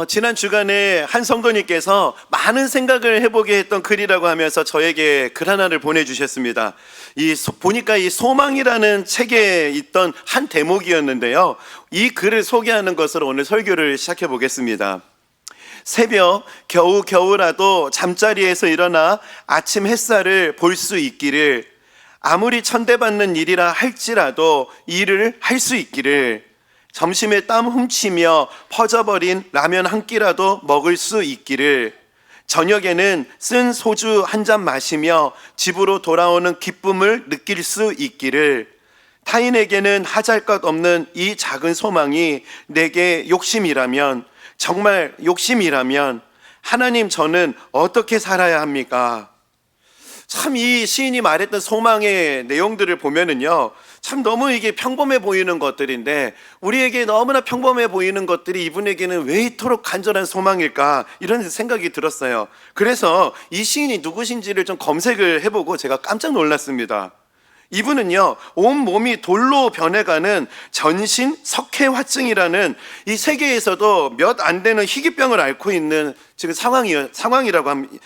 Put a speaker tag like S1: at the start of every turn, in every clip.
S1: 지난 주간에 한 성도님께서 많은 생각을 해보게 했던 글이라고 하면서 저에게 글 하나를 보내주셨습니다. 보니까 이 소망이라는 책에 있던 한 대목이었는데요. 이 글을 소개하는 것으로 오늘 설교를 시작해 보겠습니다. 새벽 겨우라도 잠자리에서 일어나 아침 햇살을 볼 수 있기를, 아무리 천대받는 일이라 할지라도 일을 할 수 있기를, 점심에 땀 훔치며 퍼져버린 라면 한 끼라도 먹을 수 있기를, 저녁에는 쓴 소주 한 잔 마시며 집으로 돌아오는 기쁨을 느낄 수 있기를, 타인에게는 하잘 것 없는 이 작은 소망이 내게 욕심이라면, 정말 욕심이라면 하나님, 저는 어떻게 살아야 합니까? 참 이 시인이 말했던 소망의 내용들을 보면은요, 참 너무 이게 평범해 보이는 것들인데, 우리에게 너무나 평범해 보이는 것들이 이분에게는 왜 이토록 간절한 소망일까, 이런 생각이 들었어요. 그래서 이 시인이 누구신지를 좀 검색을 해보고 제가 깜짝 놀랐습니다. 이분은요, 온 몸이 돌로 변해가는 전신 석회화증이라는 이 세계에서도 몇 안 되는 희귀병을 앓고 있는 지금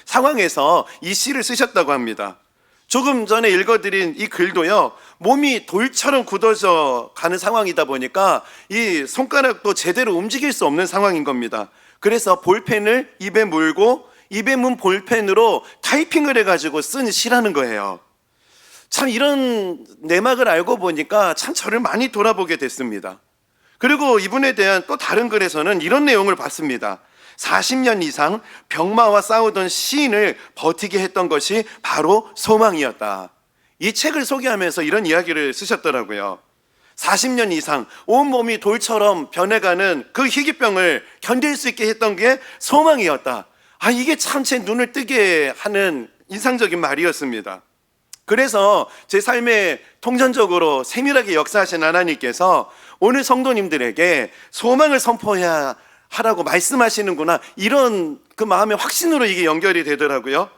S1: 상황에서 이 시를 쓰셨다고 합니다. 조금 전에 읽어드린 이 글도요, 몸이 돌처럼 굳어져 가는 상황이다 보니까 이 손가락도 제대로 움직일 수 없는 상황인 겁니다. 그래서 볼펜을 입에 물고 입에 문 볼펜으로 타이핑을 해가지고 쓴 시라는 거예요. 참 이런 내막을 알고 보니까 참 저를 많이 돌아보게 됐습니다. 그리고 이분에 대한 또 다른 글에서는 이런 내용을 봤습니다. 40년 이상 병마와 싸우던 시인을 버티게 했던 것이 바로 소망이었다. 이 책을 소개하면서 이런 이야기를 쓰셨더라고요. 40년 이상 온몸이 돌처럼 변해가는 그 희귀병을 견딜 수 있게 했던 게 소망이었다. 이게 참 제 눈을 뜨게 하는 인상적인 말이었습니다. 그래서 제 삶에 통전적으로 세밀하게 역사하신 하나님께서 오늘 성도님들에게 소망을 선포해야 하라고 말씀하시는구나, 이런 그 마음의 확신으로 이게 연결이 되더라고요.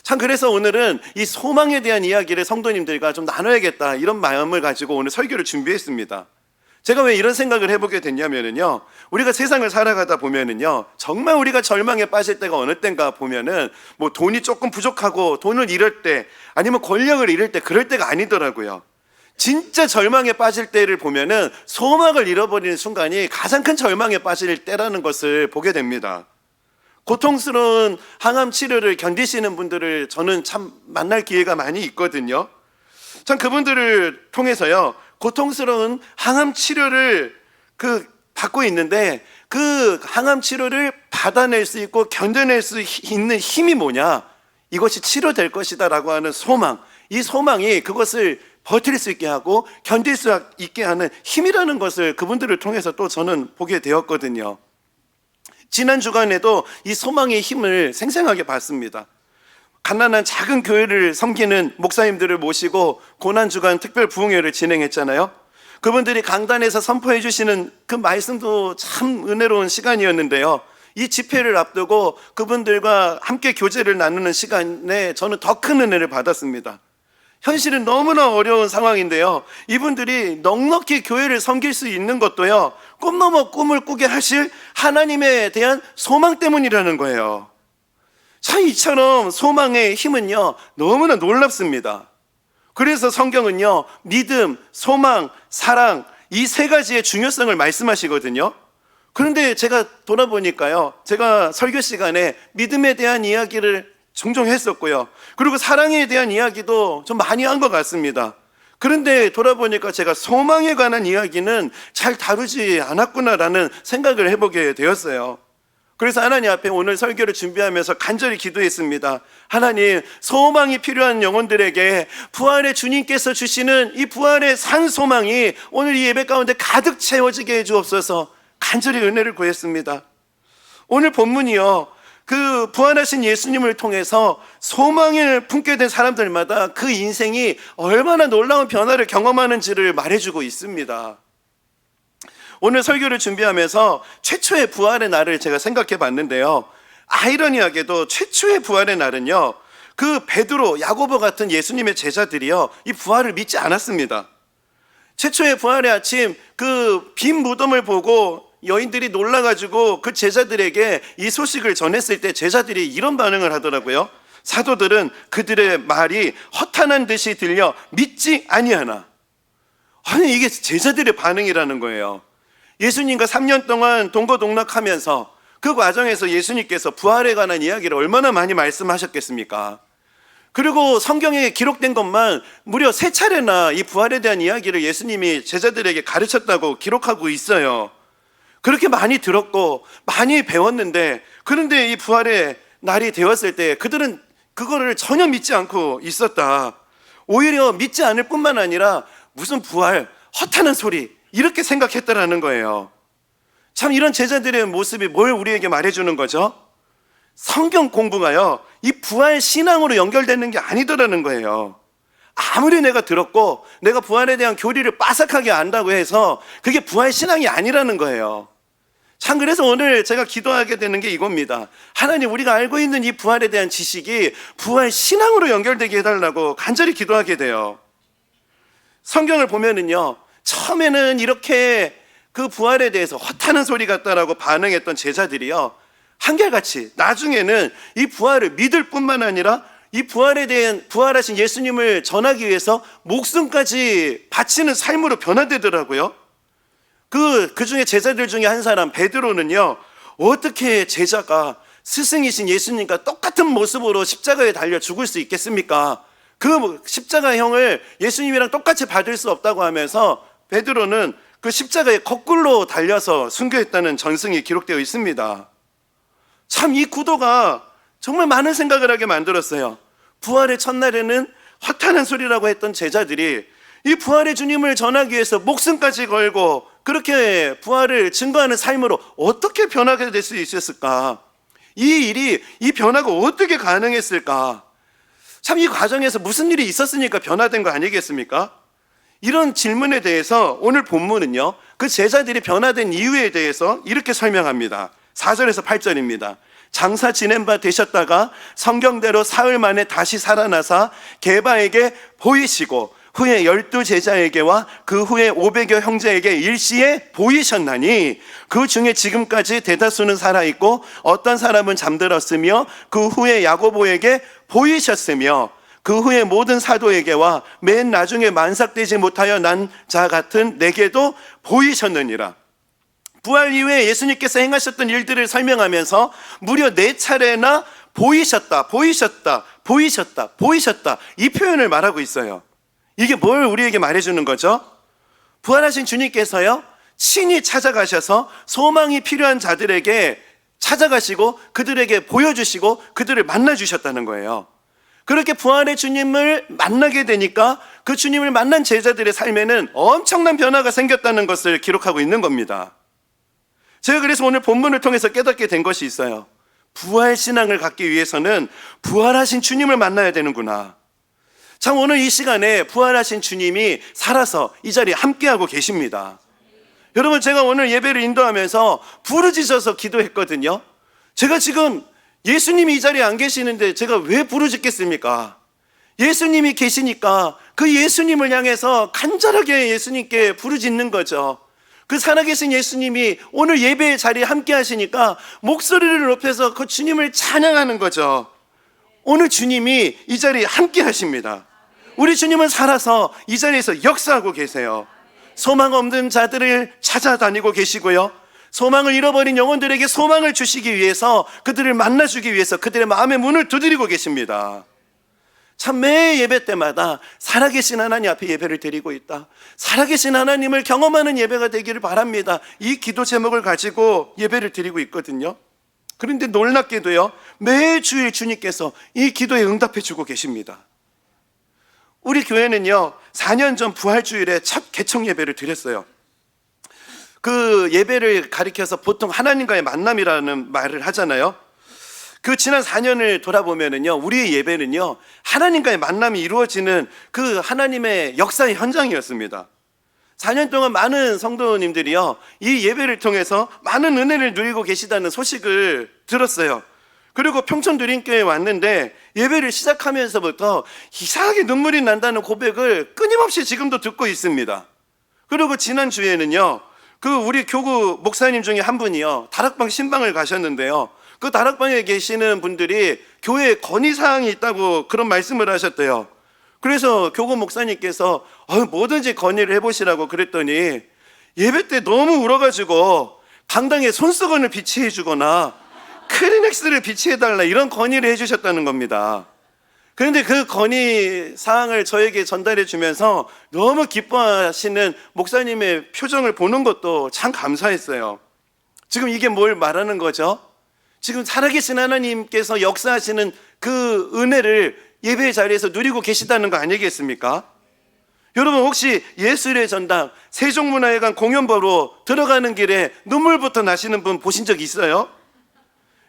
S1: 참 그래서 오늘은 이 소망에 대한 이야기를 성도님들과 좀 나눠야겠다, 이런 마음을 가지고 오늘 설교를 준비했습니다. 제가 왜 이런 생각을 해보게 됐냐면요, 우리가 세상을 살아가다 보면은요, 정말 우리가 절망에 빠질 때가 어느 때인가 보면은 뭐 돈이 조금 부족하고 돈을 잃을 때, 아니면 권력을 잃을 때, 그럴 때가 아니더라고요. 진짜 절망에 빠질 때를 보면은 소망을 잃어버리는 순간이 가장 큰 절망에 빠질 때라는 것을 보게 됩니다. 고통스러운 항암 치료를 견디시는 분들을 저는 참 만날 기회가 많이 있거든요. 참 그분들을 통해서요, 고통스러운 항암 치료를 받고 있는데, 그 항암 치료를 받아낼 수 있고 견뎌낼 수 있는 힘이 뭐냐, 이것이 치료될 것이다 라고 하는 소망, 이 소망이 그것을 버틸 수 있게 하고 견딜 수 있게 하는 힘이라는 것을 그분들을 통해서 또 저는 보게 되었거든요. 지난 주간에도 이 소망의 힘을 생생하게 봤습니다. 가난한 작은 교회를 섬기는 목사님들을 모시고 고난주간 특별 부흥회를 진행했잖아요. 그분들이 강단에서 선포해 주시는 그 말씀도 참 은혜로운 시간이었는데요, 이 집회를 앞두고 그분들과 함께 교제를 나누는 시간에 저는 더 큰 은혜를 받았습니다. 현실은 너무나 어려운 상황인데요, 이분들이 넉넉히 교회를 섬길 수 있는 것도요, 꿈 넘어 꿈을 꾸게 하실 하나님에 대한 소망 때문이라는 거예요. 참 이처럼 소망의 힘은요, 너무나 놀랍습니다. 그래서 성경은요, 믿음, 소망, 사랑, 이 세 가지의 중요성을 말씀하시거든요. 그런데 제가 돌아보니까요, 제가 설교 시간에 믿음에 대한 이야기를 종종 했었고요, 그리고 사랑에 대한 이야기도 좀 많이 한 것 같습니다. 그런데 돌아보니까 제가 소망에 관한 이야기는 잘 다루지 않았구나라는 생각을 해보게 되었어요. 그래서 하나님 앞에 오늘 설교를 준비하면서 간절히 기도했습니다. 하나님, 소망이 필요한 영혼들에게 부활의 주님께서 주시는 이 부활의 산 소망이 오늘 이 예배 가운데 가득 채워지게 해주옵소서, 간절히 은혜를 구했습니다. 오늘 본문이요, 그 부활하신 예수님을 통해서 소망을 품게 된 사람들마다 그 인생이 얼마나 놀라운 변화를 경험하는지를 말해주고 있습니다. 오늘 설교를 준비하면서 최초의 부활의 날을 제가 생각해 봤는데요, 아이러니하게도 최초의 부활의 날은요, 그 베드로, 야고보 같은 예수님의 제자들이요, 이 부활을 믿지 않았습니다. 최초의 부활의 아침, 그 빈 무덤을 보고 여인들이 놀라가지고 그 제자들에게 이 소식을 전했을 때 제자들이 이런 반응을 하더라고요. 사도들은 그들의 말이 허탄한 듯이 들려 믿지 아니하나. 아니, 이게 제자들의 반응이라는 거예요. 예수님과 3년 동안 동거동락하면서 그 과정에서 예수님께서 부활에 관한 이야기를 얼마나 많이 말씀하셨겠습니까? 그리고 성경에 기록된 것만 무려 3차례나 이 부활에 대한 이야기를 예수님이 제자들에게 가르쳤다고 기록하고 있어요. 그렇게 많이 들었고 많이 배웠는데, 그런데 이 부활의 날이 되었을 때 그들은 그거를 전혀 믿지 않고 있었다. 오히려 믿지 않을 뿐만 아니라 무슨 부활, 허탄한 소리, 이렇게 생각했다라는 거예요. 참, 이런 제자들의 모습이 뭘 우리에게 말해주는 거죠? 성경 공부가요, 이 부활 신앙으로 연결되는 게 아니더라는 거예요. 아무리 내가 들었고 내가 부활에 대한 교리를 빠삭하게 안다고 해서 그게 부활 신앙이 아니라는 거예요. 참, 그래서 오늘 제가 기도하게 되는 게 이겁니다. 하나님, 우리가 알고 있는 이 부활에 대한 지식이 부활 신앙으로 연결되게 해달라고 간절히 기도하게 돼요. 성경을 보면은요, 처음에는 이렇게 그 부활에 대해서 허탄한 소리 같다라고 반응했던 제자들이요, 한결같이 나중에는 이 부활을 믿을 뿐만 아니라 이 부활에 대한, 부활하신 예수님을 전하기 위해서 목숨까지 바치는 삶으로 변화되더라고요. 그 중에 제자들 중에 한 사람 베드로는요, 어떻게 제자가 스승이신 예수님과 똑같은 모습으로 십자가에 달려 죽을 수 있겠습니까? 그 십자가형을 예수님이랑 똑같이 받을 수 없다고 하면서 베드로는 그 십자가에 거꾸로 달려서 순교했다는 전승이 기록되어 있습니다. 참, 이 구도가 정말 많은 생각을 하게 만들었어요. 부활의 첫날에는 허탄한 소리라고 했던 제자들이 이 부활의 주님을 전하기 위해서 목숨까지 걸고 그렇게 부활을 증거하는 삶으로 어떻게 변하게 될 수 있었을까? 이 변화가 어떻게 가능했을까? 참, 이 과정에서 무슨 일이 있었으니까 변화된 거 아니겠습니까? 이런 질문에 대해서 오늘 본문은요, 그 제자들이 변화된 이유에 대해서 이렇게 설명합니다. 4절에서 8절입니다. 장사 지낸 바 되셨다가 성경대로 사흘 만에 다시 살아나사 게바에게 보이시고 후에 12 제자에게와 그 후에 500여 형제에게 일시에 보이셨나니 그 중에 지금까지 대다수는 살아있고 어떤 사람은 잠들었으며 그 후에 야고보에게 보이셨으며 그 후에 모든 사도에게와 맨 나중에 만삭되지 못하여 난 자 같은 내게도 보이셨느니라. 부활 이후에 예수님께서 행하셨던 일들을 설명하면서 무려 4차례나 보이셨다, 보이셨다, 보이셨다, 보이셨다, 이 표현을 말하고 있어요. 이게 뭘 우리에게 말해주는 거죠? 부활하신 주님께서요, 친히 찾아가셔서 소망이 필요한 자들에게 찾아가시고 그들에게 보여주시고 그들을 만나주셨다는 거예요. 그렇게 부활의 주님을 만나게 되니까 그 주님을 만난 제자들의 삶에는 엄청난 변화가 생겼다는 것을 기록하고 있는 겁니다. 제가 그래서 오늘 본문을 통해서 깨닫게 된 것이 있어요. 부활 신앙을 갖기 위해서는 부활하신 주님을 만나야 되는구나. 참, 오늘 이 시간에 부활하신 주님이 살아서 이 자리에 함께하고 계십니다. 여러분, 제가 오늘 예배를 인도하면서 부르짖어서 기도했거든요. 제가 지금 예수님이 이 자리에 안 계시는데 제가 왜 부르짖겠습니까? 예수님이 계시니까 그 예수님을 향해서 간절하게 예수님께 부르짖는 거죠. 그 살아계신 예수님이 오늘 예배의 자리에 함께 하시니까 목소리를 높여서 그 주님을 찬양하는 거죠. 오늘 주님이 이 자리에 함께 하십니다. 우리 주님은 살아서 이 자리에서 역사하고 계세요. 소망 없는 자들을 찾아다니고 계시고요, 소망을 잃어버린 영혼들에게 소망을 주시기 위해서, 그들을 만나주기 위해서 그들의 마음의 문을 두드리고 계십니다. 참, 매 예배 때마다 살아계신 하나님 앞에 예배를 드리고 있다, 살아계신 하나님을 경험하는 예배가 되기를 바랍니다, 이 기도 제목을 가지고 예배를 드리고 있거든요. 그런데 놀랍게도요, 매주일 주님께서 이 기도에 응답해 주고 계십니다. 우리 교회는요, 4년 전 부활주일에 첫 개청 예배를 드렸어요. 그 예배를 가리켜서 보통 하나님과의 만남이라는 말을 하잖아요. 그 지난 4년을 돌아보면은요, 우리의 예배는요, 하나님과의 만남이 이루어지는 그 하나님의 역사의 현장이었습니다. 4년 동안 많은 성도님들이요, 이 예배를 통해서 많은 은혜를 누리고 계시다는 소식을 들었어요. 그리고 평촌드림교회에 왔는데 예배를 시작하면서부터 이상하게 눈물이 난다는 고백을 끊임없이 지금도 듣고 있습니다. 그리고 지난주에는요, 우리 교구 목사님 중에 한 분이요, 다락방 신방을 가셨는데요, 그 다락방에 계시는 분들이 교회에 건의사항이 있다고 그런 말씀을 하셨대요. 그래서 교구 목사님께서 뭐든지 건의를 해보시라고 그랬더니 예배 때 너무 울어가지고 강당에 손수건을 비치해 주거나 크리넥스를 비치해달라, 이런 건의를 해주셨다는 겁니다. 그런데 그 건의 사항을 저에게 전달해 주면서 너무 기뻐하시는 목사님의 표정을 보는 것도 참 감사했어요. 지금 이게 뭘 말하는 거죠? 지금 살아계신 하나님께서 역사하시는 그 은혜를 예배의 자리에서 누리고 계시다는 거 아니겠습니까? 여러분, 혹시 예술의 전당 세종문화회관 공연 보러 들어가는 길에 눈물부터 나시는 분 보신 적 있어요?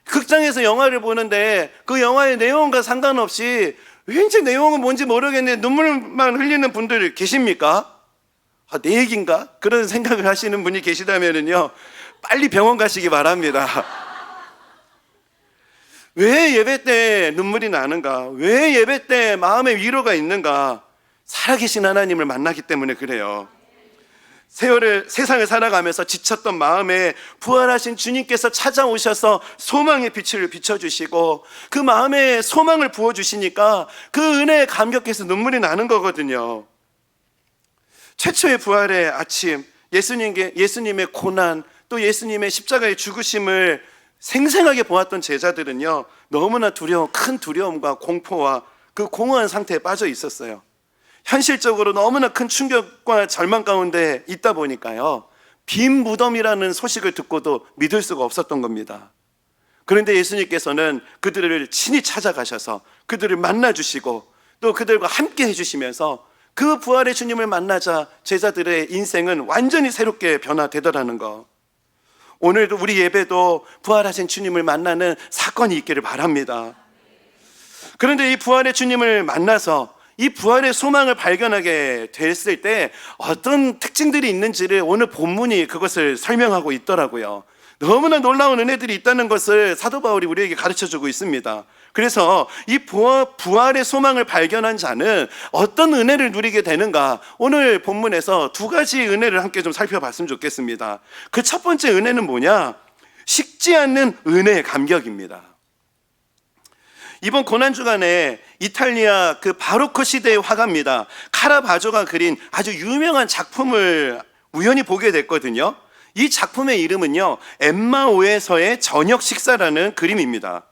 S1: 극장에서 영화를 보는데 그 영화의 내용과 상관없이 왠지 내용은 뭔지 모르겠는데 눈물만 흘리는 분들 계십니까? 내 얘기인가? 그런 생각을 하시는 분이 계시다면요, 빨리 병원 가시기 바랍니다. 왜 예배 때 눈물이 나는가? 왜 예배 때 마음의 위로가 있는가? 살아계신 하나님을 만나기 때문에 그래요. 세상을 살아가면서 지쳤던 마음에 부활하신 주님께서 찾아오셔서 소망의 빛을 비춰주시고 그 마음에 소망을 부어주시니까 그 은혜에 감격해서 눈물이 나는 거거든요. 최초의 부활의 아침, 예수님의 고난, 또 예수님의 십자가의 죽으심을 생생하게 보았던 제자들은요, 너무나 큰 두려움과 공포와 그 공허한 상태에 빠져 있었어요. 현실적으로 너무나 큰 충격과 절망 가운데 있다 보니까요, 빈 무덤이라는 소식을 듣고도 믿을 수가 없었던 겁니다. 그런데 예수님께서는 그들을 친히 찾아가셔서 그들을 만나주시고 또 그들과 함께 해주시면서 그 부활의 주님을 만나자 제자들의 인생은 완전히 새롭게 변화되더라는 거. 오늘도 우리 예배도 부활하신 주님을 만나는 사건이 있기를 바랍니다. 그런데 이 부활의 주님을 만나서 이 부활의 소망을 발견하게 됐을 때 어떤 특징들이 있는지를 오늘 본문이 그것을 설명하고 있더라고요. 너무나 놀라운 은혜들이 있다는 것을 사도 바울이 우리에게 가르쳐주고 있습니다. 그래서 이 부활의 소망을 발견한 자는 어떤 은혜를 누리게 되는가, 오늘 본문에서 두 가지 은혜를 함께 좀 살펴봤으면 좋겠습니다. 그 첫 번째 은혜는 뭐냐? 식지 않는 은혜의 감격입니다. 이번 고난주간에 이탈리아 그 바로크 시대의 화가입니다, 카라바조가 그린 아주 유명한 작품을 우연히 보게 됐거든요. 이 작품의 이름은요, 엠마오에서의 저녁 식사라는 그림입니다.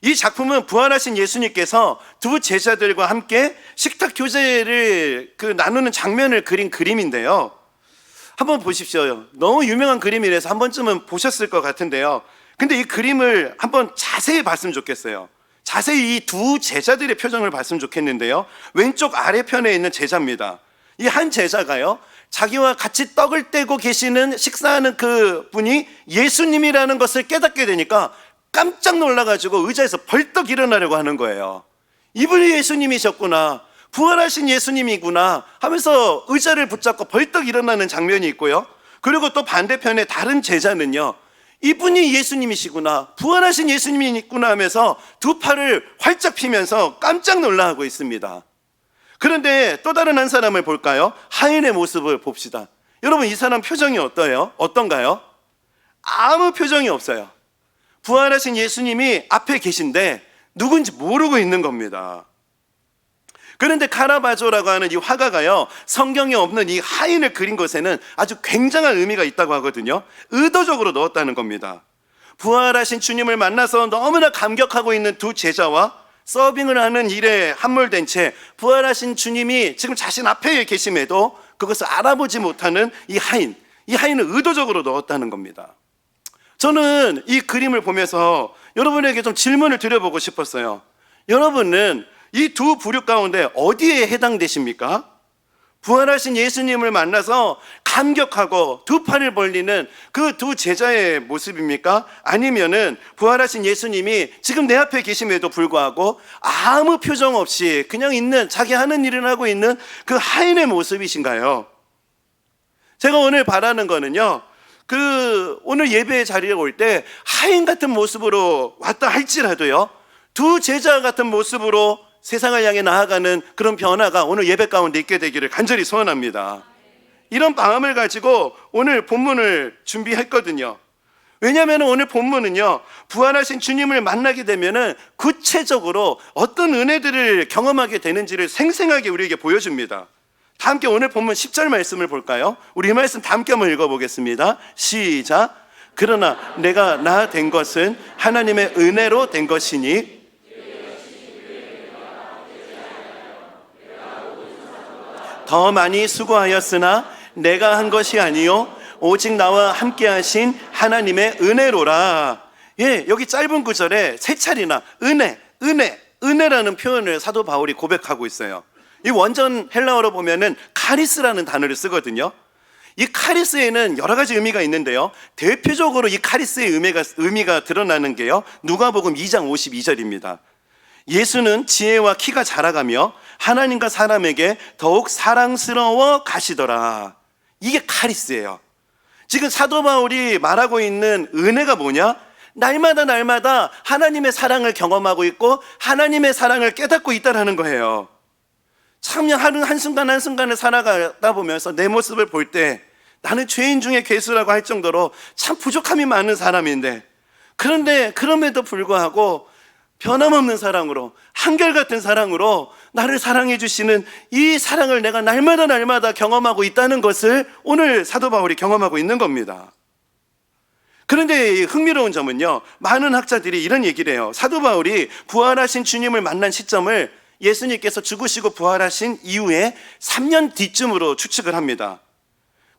S1: 이 작품은 부활하신 예수님께서 두 제자들과 함께 식탁 교제를 나누는 장면을 그린 그림인데요. 한번 보십시오. 너무 유명한 그림이라서 한 번쯤은 보셨을 것 같은데요. 근데 이 그림을 한번 자세히 봤으면 좋겠어요. 자세히 이 두 제자들의 표정을 봤으면 좋겠는데요. 왼쪽 아래편에 있는 제자입니다. 이 한 제자가요, 자기와 같이 떡을 떼고 계시는 식사하는 그 분이 예수님이라는 것을 깨닫게 되니까 깜짝 놀라가지고 의자에서 벌떡 일어나려고 하는 거예요. 이분이 예수님이셨구나, 부활하신 예수님이구나 하면서 의자를 붙잡고 벌떡 일어나는 장면이 있고요. 그리고 또 반대편에 다른 제자는요, 이분이 예수님이시구나, 부활하신 예수님이 있구나 하면서 두 팔을 활짝 피면서 깜짝 놀라하고 있습니다. 그런데 또 다른 한 사람을 볼까요? 하인의 모습을 봅시다. 여러분, 이 사람 표정이 어떤가요? 아무 표정이 없어요. 부활하신 예수님이 앞에 계신데 누군지 모르고 있는 겁니다. 그런데 카라바조라고 하는 이 화가가요, 성경에 없는 이 하인을 그린 것에는 아주 굉장한 의미가 있다고 하거든요. 의도적으로 넣었다는 겁니다. 부활하신 주님을 만나서 너무나 감격하고 있는 두 제자와 서빙을 하는 일에 함몰된 채 부활하신 주님이 지금 자신 앞에 계심에도 그것을 알아보지 못하는 이 하인을 의도적으로 넣었다는 겁니다. 저는 이 그림을 보면서 여러분에게 좀 질문을 드려보고 싶었어요. 여러분은 이 두 부류 가운데 어디에 해당되십니까? 부활하신 예수님을 만나서 감격하고 두 팔을 벌리는 그 두 제자의 모습입니까? 아니면은 부활하신 예수님이 지금 내 앞에 계심에도 불구하고 아무 표정 없이 그냥 자기 하는 일을 하고 있는 그 하인의 모습이신가요? 제가 오늘 바라는 거는요, 오늘 예배의 자리에 올 때 하인 같은 모습으로 왔다 할지라도요, 두 제자 같은 모습으로 세상을 향해 나아가는 그런 변화가 오늘 예배 가운데 있게 되기를 간절히 소원합니다. 이런 마음을 가지고 오늘 본문을 준비했거든요. 왜냐하면 오늘 본문은요, 부활하신 주님을 만나게 되면은 구체적으로 어떤 은혜들을 경험하게 되는지를 생생하게 우리에게 보여줍니다. 다 함께 오늘 본문 10절 말씀을 볼까요? 우리 이 말씀 다 함께 한번 읽어보겠습니다. 시작. 그러나 내가 나 된 것은 하나님의 은혜로 된 것이니 더 많이 수고하였으나 내가 한 것이 아니요 오직 나와 함께 하신 하나님의 은혜로라. 예, 여기 짧은 구절에 세 차례나 은혜라는 표현을 사도 바울이 고백하고 있어요. 이 원전 헬라어로 보면은 카리스라는 단어를 쓰거든요. 이 카리스에는 여러 가지 의미가 있는데요, 대표적으로 이 카리스의 의미가 드러나는 게요, 누가복음 2장 52절입니다. 예수는 지혜와 키가 자라가며 하나님과 사람에게 더욱 사랑스러워 가시더라. 이게 카리스예요. 지금 사도 바울이 말하고 있는 은혜가 뭐냐? 날마다 하나님의 사랑을 경험하고 있고 하나님의 사랑을 깨닫고 있다는 거예요. 참 하루 한순간을 살아가다 보면서 내 모습을 볼 때 나는 죄인 중에 괴수라고 할 정도로 참 부족함이 많은 사람인데, 그런데 그럼에도 불구하고 변함없는 사랑으로, 한결같은 사랑으로 나를 사랑해 주시는 이 사랑을 내가 날마다 경험하고 있다는 것을 오늘 사도 바울이 경험하고 있는 겁니다. 그런데 흥미로운 점은요, 많은 학자들이 이런 얘기를 해요. 사도 바울이 부활하신 주님을 만난 시점을 예수님께서 죽으시고 부활하신 이후에 3년 뒤쯤으로 추측을 합니다.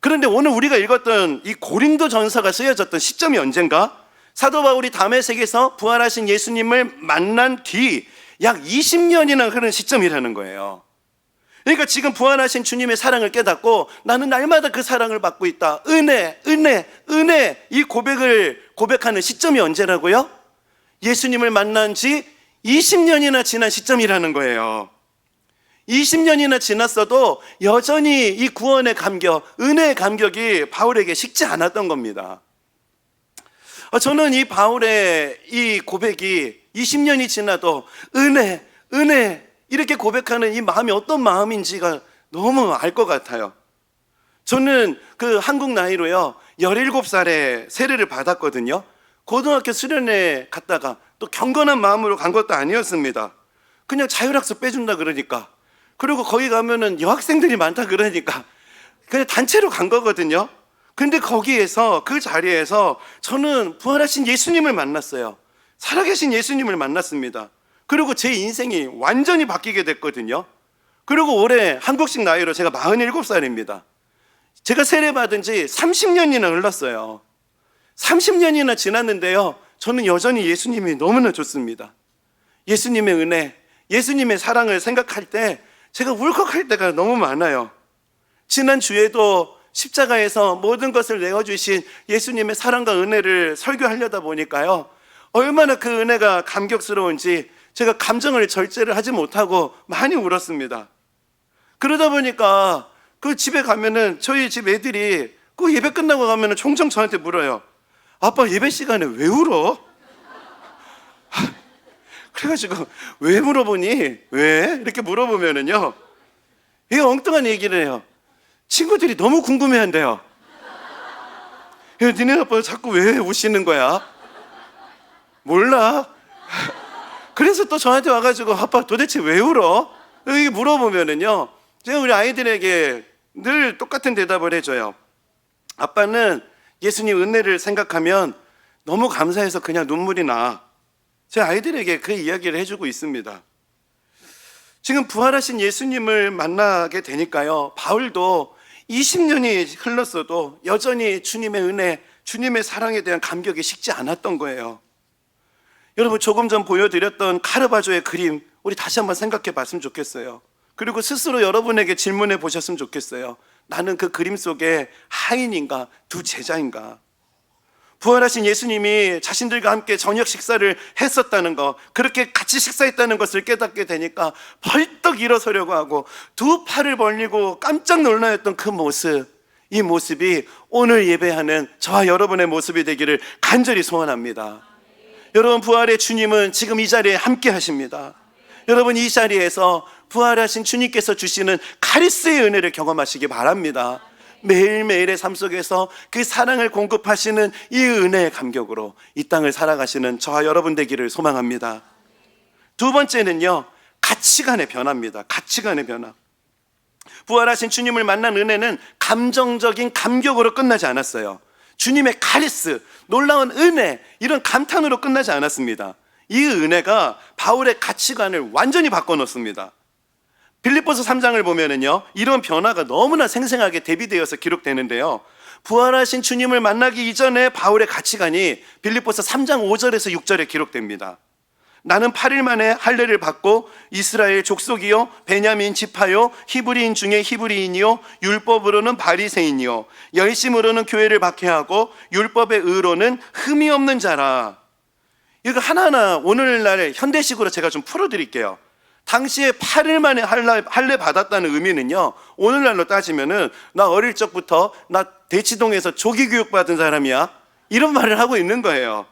S1: 그런데 오늘 우리가 읽었던 이 고린도 전서가 쓰여졌던 시점이 언젠가? 사도 바울이 다메섹에서 부활하신 예수님을 만난 뒤 약 20년이나 흐른 시점이라는 거예요. 그러니까 지금 부활하신 주님의 사랑을 깨닫고 나는 날마다 그 사랑을 받고 있다. 은혜 이 고백하는 시점이 언제라고요? 예수님을 만난 지 20년이나 지난 시점이라는 거예요. 20년이나 지났어도 여전히 이 구원의 감격, 은혜의 감격이 바울에게 식지 않았던 겁니다. 저는 이 바울의 이 고백이 20년이 지나도 은혜 이렇게 고백하는 이 마음이 어떤 마음인지가 너무 알 것 같아요. 저는 그 한국 나이로요 17살에 세례를 받았거든요. 고등학교 수련회 갔다가 또 경건한 마음으로 간 것도 아니었습니다. 그냥 자율학습 빼준다 그러니까, 그리고 거기 가면은 여학생들이 많다 그러니까 그냥 단체로 간 거거든요. 근데 거기에서, 그 자리에서 저는 부활하신 예수님을 만났어요. 살아계신 예수님을 만났습니다. 그리고 제 인생이 완전히 바뀌게 됐거든요. 그리고 올해 한국식 나이로 제가 47살입니다. 제가 세례받은 지 30년이나 흘렀어요. 30년이나 지났는데요, 저는 여전히 예수님이 너무나 좋습니다. 예수님의 은혜, 예수님의 사랑을 생각할 때 제가 울컥할 때가 너무 많아요. 지난 주에도 십자가에서 모든 것을 내어주신 예수님의 사랑과 은혜를 설교하려다 보니까요, 얼마나 그 은혜가 감격스러운지 제가 감정을 절제를 하지 못하고 많이 울었습니다. 그러다 보니까 그 집에 가면은 저희 집 애들이 그 예배 끝나고 가면은 종종 저한테 물어요. 아빠 예배 시간에 왜 울어? 그래가지고 왜 물어보니? 왜? 이렇게 물어보면은요, 이게 엉뚱한 얘기를 해요. 친구들이 너무 궁금해한대요. 야, 니네 아빠 자꾸 왜 우시는 거야? 몰라. 그래서 또 저한테 와가지고 아빠 도대체 왜 울어? 이렇게 물어보면은요, 제가 우리 아이들에게 늘 똑같은 대답을 해줘요. 아빠는 예수님 은혜를 생각하면 너무 감사해서 그냥 눈물이 나. 제 아이들에게 그 이야기를 해주고 있습니다. 지금 부활하신 예수님을 만나게 되니까요, 바울도 20년이 흘렀어도 여전히 주님의 은혜, 주님의 사랑에 대한 감격이 식지 않았던 거예요. 여러분, 조금 전 보여드렸던 카르바조의 그림, 우리 다시 한번 생각해 봤으면 좋겠어요. 그리고 스스로 여러분에게 질문해 보셨으면 좋겠어요. 나는 그 그림 속에 하인인가 두 제자인가? 부활하신 예수님이 자신들과 함께 저녁 식사를 했었다는 거, 그렇게 같이 식사했다는 것을 깨닫게 되니까 벌떡 일어서려고 하고 두 팔을 벌리고 깜짝 놀라였던 그 모습, 이 모습이 오늘 예배하는 저와 여러분의 모습이 되기를 간절히 소원합니다. 여러분, 부활의 주님은 지금 이 자리에 함께 하십니다. 여러분, 이 자리에서 부활하신 주님께서 주시는 카리스의 은혜를 경험하시기 바랍니다. 매일매일의 삶 속에서 그 사랑을 공급하시는 이 은혜의 감격으로 이 땅을 살아가시는 저와 여러분 되기를 소망합니다. 두 번째는요, 가치관의 변화입니다. 가치관의 변화. 부활하신 주님을 만난 은혜는 감정적인 감격으로 끝나지 않았어요. 주님의 카리스, 놀라운 은혜, 이런 감탄으로 끝나지 않았습니다. 이 은혜가 바울의 가치관을 완전히 바꿔놓습니다. 빌립보서 3장을 보면은요, 이런 변화가 너무나 생생하게 대비되어서 기록되는데요, 부활하신 주님을 만나기 이전에 바울의 가치관이 빌립보서 3장 5절에서 6절에 기록됩니다. 나는 8일 만에 할례를 받고 이스라엘 족속이요 베냐민 지파요 히브리인 중에 히브리인이요 율법으로는 바리새인이요 열심으로는 교회를 박해하고 율법의 의로는 흠이 없는 자라. 이거 하나하나 오늘날 현대식으로 제가 좀 풀어드릴게요. 당시에 8일 만에 할례 받았다는 의미는요, 오늘날로 따지면은 나 어릴 적부터 나 대치동에서 조기 교육 받은 사람이야, 이런 말을 하고 있는 거예요.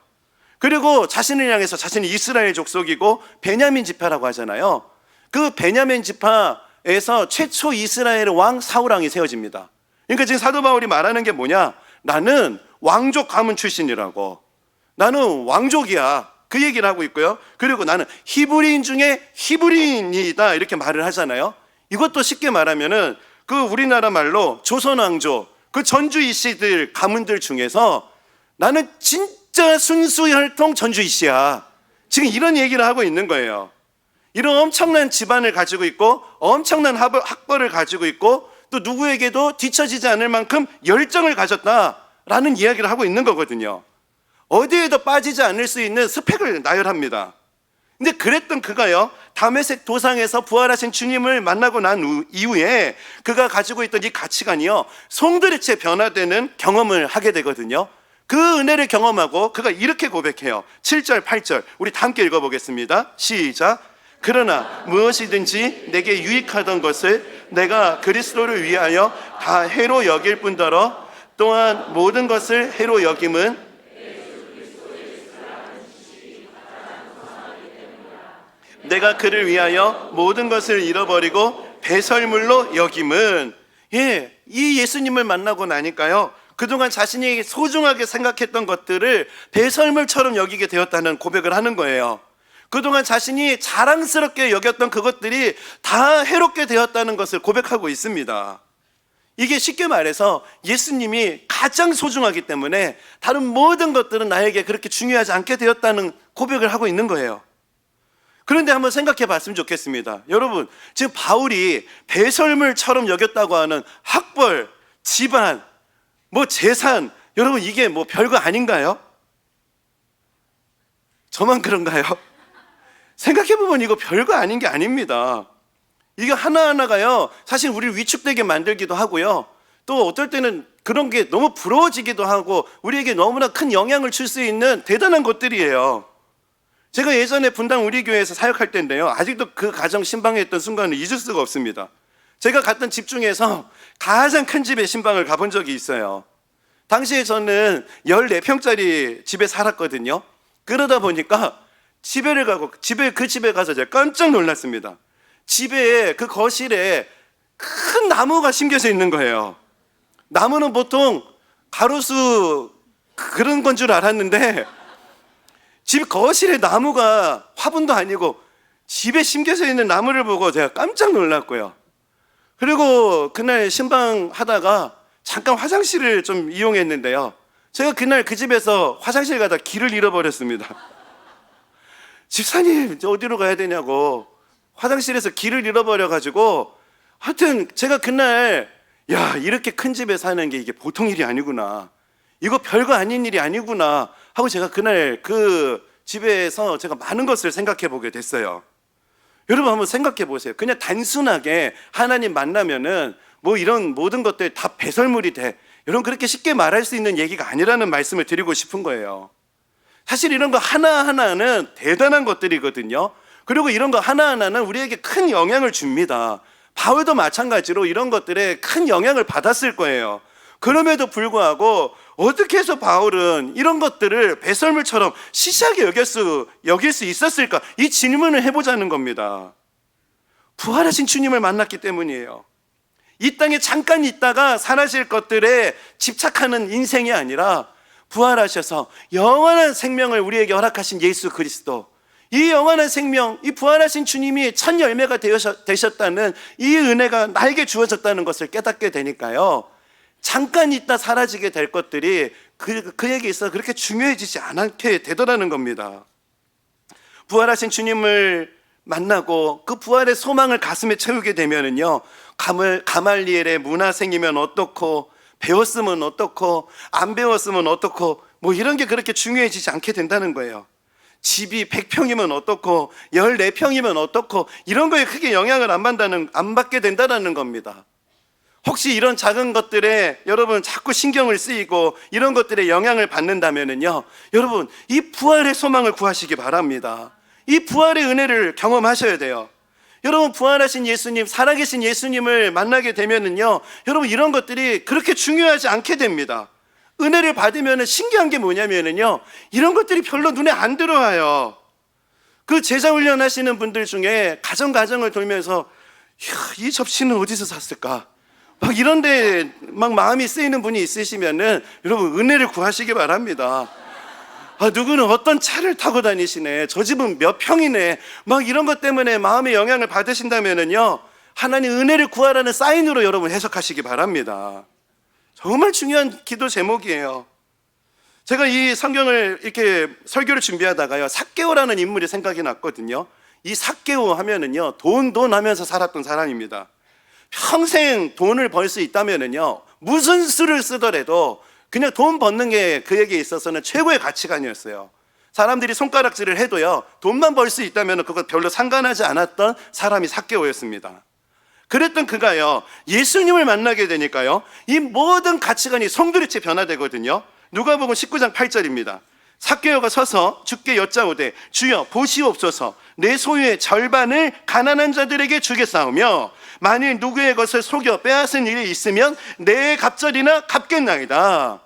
S1: 그리고 자신을 향해서 자신이 이스라엘 족속이고 베냐민 지파라고 하잖아요. 그 베냐민 지파에서 최초 이스라엘의 왕 사울왕이 세워집니다. 그러니까 지금 사도 바울이 말하는 게 뭐냐, 나는 왕족 가문 출신이라고, 나는 왕족이야, 그 얘기를 하고 있고요. 그리고 나는 히브리인 중에 히브리인이다, 이렇게 말을 하잖아요. 이것도 쉽게 말하면은 그 우리나라 말로 조선 왕조, 그 전주 이씨들 가문들 중에서 나는 진짜 순수 혈통 전주 이씨야, 지금 이런 얘기를 하고 있는 거예요. 이런 엄청난 집안을 가지고 있고 엄청난 학벌을 가지고 있고 또 누구에게도 뒤처지지 않을 만큼 열정을 가졌다라는 이야기를 하고 있는 거거든요. 어디에도 빠지지 않을 수 있는 스펙을 나열합니다. 근데 그랬던 그가요, 다메섹 도상에서 부활하신 주님을 만나고 난 이후에 그가 가지고 있던 이 가치관이요, 송두리째 변화되는 경험을 하게 되거든요. 그 은혜를 경험하고 그가 이렇게 고백해요. 7절 8절 우리 다 함께 읽어보겠습니다. 시작. 그러나 무엇이든지 내게 유익하던 것을 내가 그리스도를 위하여 다 해로 여길 뿐더러 또한 모든 것을 해로 여김은 내가 그를 위하여 모든 것을 잃어버리고 배설물로 여김은, 이 예수님을 만나고 나니까요, 그동안 자신이 소중하게 생각했던 것들을 배설물처럼 여기게 되었다는 고백을 하는 거예요. 그동안 자신이 자랑스럽게 여겼던 그것들이 다 해롭게 되었다는 것을 고백하고 있습니다. 이게 쉽게 말해서 예수님이 가장 소중하기 때문에 다른 모든 것들은 나에게 그렇게 중요하지 않게 되었다는 고백을 하고 있는 거예요. 그런데 한번 생각해 봤으면 좋겠습니다. 여러분, 지금 바울이 배설물처럼 여겼다고 하는 학벌, 집안, 재산, 여러분 이게 별거 아닌가요? 저만 그런가요? 생각해보면 이거 별거 아닌 게 아닙니다. 이게 하나하나가요, 사실 우리를 위축되게 만들기도 하고요, 또 어떨 때는 그런 게 너무 부러워지기도 하고 우리에게 너무나 큰 영향을 줄 수 있는 대단한 것들이에요. 제가 예전에 분당 우리 교회에서 사역할 때인데요, 아직도 그 가정 신방했던 순간을 잊을 수가 없습니다. 제가 갔던 집 중에서 가장 큰 집에 신방을 가본 적이 있어요. 당시에 저는 14평짜리 집에 살았거든요. 그러다 보니까 그 집에 가서 제가 깜짝 놀랐습니다. 집에 그 거실에 큰 나무가 심겨져 있는 거예요. 나무는 보통 가로수 그런 건 줄 알았는데 집 거실에 나무가 화분도 아니고 집에 심겨져 있는 나무를 보고 제가 깜짝 놀랐고요. 그리고 그날 신방하다가 잠깐 화장실을 좀 이용했는데요, 제가 그날 그 집에서 화장실 가다 길을 잃어버렸습니다. 집사님, 어디로 가야 되냐고 화장실에서 길을 잃어버려가지고, 하여튼 제가 그날 이렇게 큰 집에 사는 게 이게 보통 일이 아니구나, 이거 별거 아닌 일이 아니구나 하고 제가 그날 그 집에서 제가 많은 것을 생각해 보게 됐어요. 여러분 한번 생각해 보세요. 그냥 단순하게 하나님 만나면은 이런 모든 것들 다 배설물이 돼, 여러분 그렇게 쉽게 말할 수 있는 얘기가 아니라는 말씀을 드리고 싶은 거예요. 사실 이런 거 하나하나는 대단한 것들이거든요. 그리고 이런 거 하나하나는 우리에게 큰 영향을 줍니다. 바울도 마찬가지로 이런 것들에 큰 영향을 받았을 거예요. 그럼에도 불구하고 어떻게 해서 바울은 이런 것들을 배설물처럼 시시하게 여길 수 있었을까? 이 질문을 해보자는 겁니다. 부활하신 주님을 만났기 때문이에요. 이 땅에 잠깐 있다가 사라질 것들에 집착하는 인생이 아니라 부활하셔서 영원한 생명을 우리에게 허락하신 예수 그리스도, 이 영원한 생명, 이 부활하신 주님이 첫 열매가 되셨다는 이 은혜가 나에게 주어졌다는 것을 깨닫게 되니까요, 잠깐 있다 사라지게 될 것들이 그에게 있어서 그렇게 중요해지지 않게 되더라는 겁니다. 부활하신 주님을 만나고 그 부활의 소망을 가슴에 채우게 되면은요, 가말리엘의 문화생이면 어떻고, 배웠으면 어떻고, 안 배웠으면 어떻고, 뭐 이런 게 그렇게 중요해지지 않게 된다는 거예요. 집이 100평이면 어떻고 14평이면 어떻고 이런 거에 크게 영향을 안 받게 된다는 겁니다. 혹시 이런 작은 것들에 여러분 자꾸 신경을 쓰이고 이런 것들에 영향을 받는다면요, 여러분 이 부활의 소망을 구하시기 바랍니다. 이 부활의 은혜를 경험하셔야 돼요. 여러분 부활하신 예수님, 살아계신 예수님을 만나게 되면은요, 여러분 이런 것들이 그렇게 중요하지 않게 됩니다. 은혜를 받으면 신기한 게 뭐냐면요, 이런 것들이 별로 눈에 안 들어와요. 그 제자 훈련 하시는 분들 중에 가정을 돌면서 이 접시는 어디서 샀을까? 막 이런데 막 마음이 쓰이는 분이 있으시면은 여러분 은혜를 구하시기 바랍니다. 누구는 어떤 차를 타고 다니시네, 저 집은 몇 평이네, 막 이런 것 때문에 마음의 영향을 받으신다면은요, 하나님 은혜를 구하라는 사인으로 여러분 해석하시기 바랍니다. 정말 중요한 기도 제목이에요. 제가 이 성경을 이렇게 설교를 준비하다가요, 삭개오라는 인물이 생각이 났거든요. 이 삭개오 하면은요, 돈 하면서 살았던 사람입니다. 평생 돈을 벌 수 있다면은요, 무슨 수를 쓰더라도 그냥 돈 버는 게 그에게 있어서는 최고의 가치관이었어요. 사람들이 손가락질을 해도요, 돈만 벌 수 있다면 그것 별로 상관하지 않았던 사람이 삭개오였습니다. 그랬던 그가요, 예수님을 만나게 되니까요, 이 모든 가치관이 송두리째 변화되거든요. 누가복음 19장 8절입니다. 삭개오가 서서 주께 여짜오되 주여 보시옵소서, 내 소유의 절반을 가난한 자들에게 주겠사오며 만일 누구의 것을 속여 빼앗은 일이 있으면 내 갑절이나 갚겠나이다.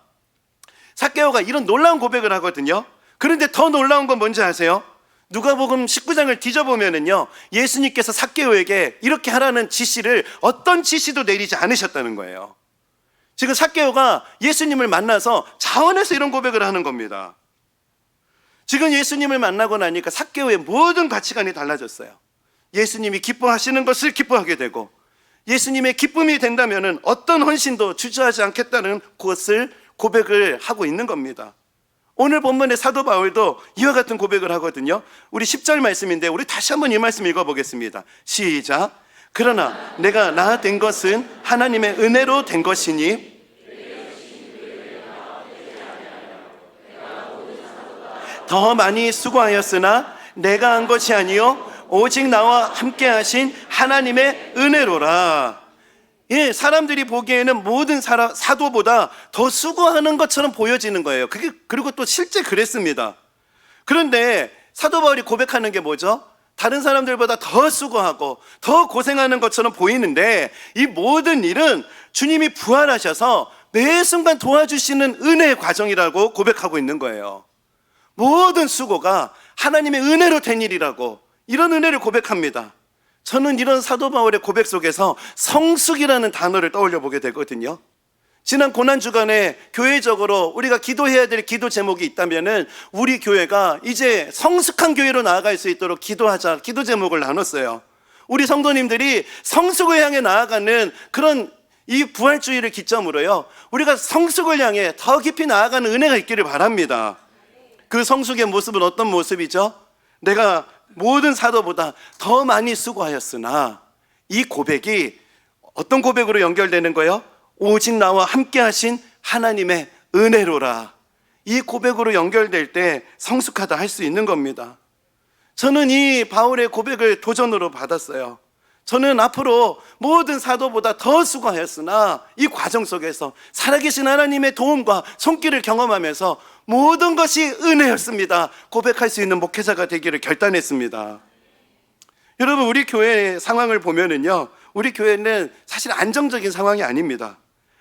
S1: 삭개오가 이런 놀라운 고백을 하거든요. 그런데 더 놀라운 건 뭔지 아세요? 누가복음 19장을 뒤져보면은요, 예수님께서 삭개오에게 이렇게 하라는 지시를 어떤 지시도 내리지 않으셨다는 거예요. 지금 삭개오가 예수님을 만나서 자원해서 이런 고백을 하는 겁니다. 지금 예수님을 만나고 나니까 삭개오의 모든 가치관이 달라졌어요. 예수님이 기뻐하시는 것을 기뻐하게 되고, 예수님의 기쁨이 된다면은 어떤 헌신도 주저하지 않겠다는 것을 고백을 하고 있는 겁니다. 오늘 본문의 사도 바울도 이와 같은 고백을 하거든요. 우리 10절 말씀인데 우리 다시 한번 이 말씀 읽어보겠습니다. 시작. 그러나 내가 나 된 것은 하나님의 은혜로 된 것이니 더 많이 수고하였으나 내가 한 것이 아니요 오직 나와 함께 하신 하나님의 은혜로라. 예, 사람들이 보기에는 모든 사도보다 더 수고하는 것처럼 보여지는 거예요. 그리고 또 실제 그랬습니다. 그런데 사도 바울이 고백하는 게 뭐죠? 다른 사람들보다 더 수고하고 더 고생하는 것처럼 보이는데, 이 모든 일은 주님이 부활하셔서 매 순간 도와주시는 은혜의 과정이라고 고백하고 있는 거예요. 모든 수고가 하나님의 은혜로 된 일이라고, 이런 은혜를 고백합니다. 저는 이런 사도 바울의 고백 속에서 성숙이라는 단어를 떠올려 보게 되거든요. 지난 고난주간에 교회적으로 우리가 기도해야 될 기도 제목이 있다면은 우리 교회가 이제 성숙한 교회로 나아갈 수 있도록 기도하자, 기도 제목을 나눴어요. 우리 성도님들이 성숙을 향해 나아가는 그런 이 부활주의를 기점으로요, 우리가 성숙을 향해 더 깊이 나아가는 은혜가 있기를 바랍니다. 그 성숙의 모습은 어떤 모습이죠? 내가 모든 사도보다 더 많이 수고하였으나, 이 고백이 어떤 고백으로 연결되는 거예요? 오직 나와 함께 하신 하나님의 은혜로라. 이 고백으로 연결될 때 성숙하다 할 수 있는 겁니다. 저는 이 바울의 고백을 도전으로 받았어요. 저는 앞으로 모든 사도보다 더 수고하였으나 이 과정 속에서 살아계신 하나님의 도움과 손길을 경험하면서 모든 것이 은혜였습니다 고백할 수 있는 목회자가 되기를 결단했습니다. 여러분, 우리 교회의 상황을 보면은요, 우리 교회는 사실 안정적인 상황이 아닙니다.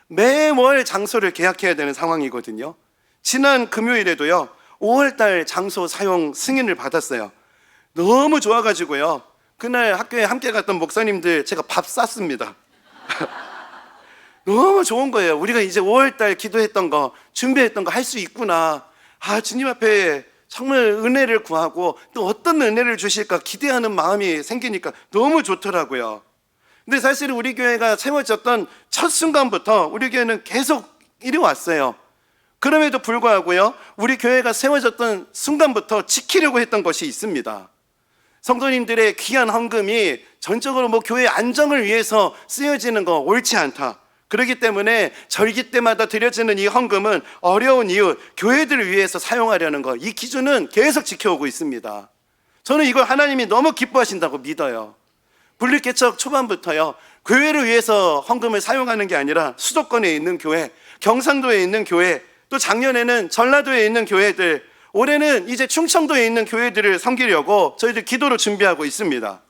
S1: 매월 장소를 계약해야 되는 상황이거든요. 지난 금요일에도요, 5월달 장소 사용 승인을 받았어요. 너무 좋아가지고요, 그날 학교에 함께 갔던 목사님들 제가 밥 쌌습니다. 너무 좋은 거예요. 우리가 이제 5월달 기도했던 거, 준비했던 거 할 수 있구나. 주님 앞에 정말 은혜를 구하고 또 어떤 은혜를 주실까 기대하는 마음이 생기니까 너무 좋더라고요. 근데 사실 우리 교회가 세워졌던 첫 순간부터 우리 교회는 계속 이리 왔어요. 그럼에도 불구하고요, 우리 교회가 세워졌던 순간부터 지키려고 했던 것이 있습니다. 성도님들의 귀한 헌금이 전적으로 교회 안정을 위해서 쓰여지는 거 옳지 않다. 그렇기 때문에 절기 때마다 드려지는 이 헌금은 어려운 이웃, 교회들을 위해서 사용하려는 거, 이 기준은 계속 지켜오고 있습니다. 저는 이걸 하나님이 너무 기뻐하신다고 믿어요. 분립개척 초반부터요, 교회를 위해서 헌금을 사용하는 게 아니라 수도권에 있는 교회, 경상도에 있는 교회, 또 작년에는 전라도에 있는 교회들, 올해는 이제 충청도에 있는 교회들을 섬기려고 저희들 기도로 준비하고 있습니다.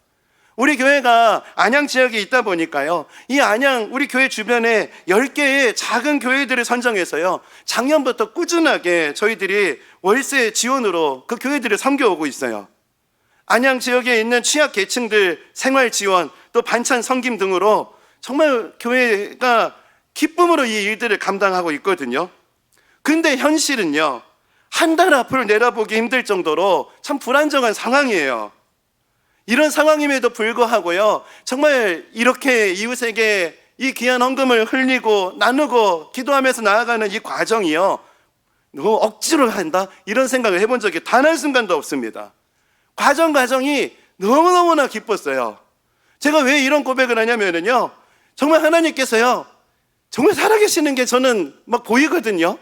S1: 우리 교회가 안양 지역에 있다 보니까요, 이 안양 우리 교회 주변에 10개의 작은 교회들을 선정해서요, 작년부터 꾸준하게 저희들이 월세 지원으로 그 교회들을 섬겨오고 있어요. 안양 지역에 있는 취약계층들 생활 지원, 또 반찬 섬김 등으로 정말 교회가 기쁨으로 이 일들을 감당하고 있거든요. 근데 현실은요, 한 달 앞을 내다보기 힘들 정도로 참 불안정한 상황이에요. 이런 상황임에도 불구하고요, 정말 이렇게 이웃에게 이 귀한 헌금을 흘리고 나누고 기도하면서 나아가는 이 과정이요, 너무 억지로 한다? 이런 생각을 해본 적이 단 한순간도 없습니다. 과정이 너무너무나 기뻤어요. 제가 왜 이런 고백을 하냐면요, 정말 하나님께서요, 정말 살아계시는 게 저는 막 보이거든요.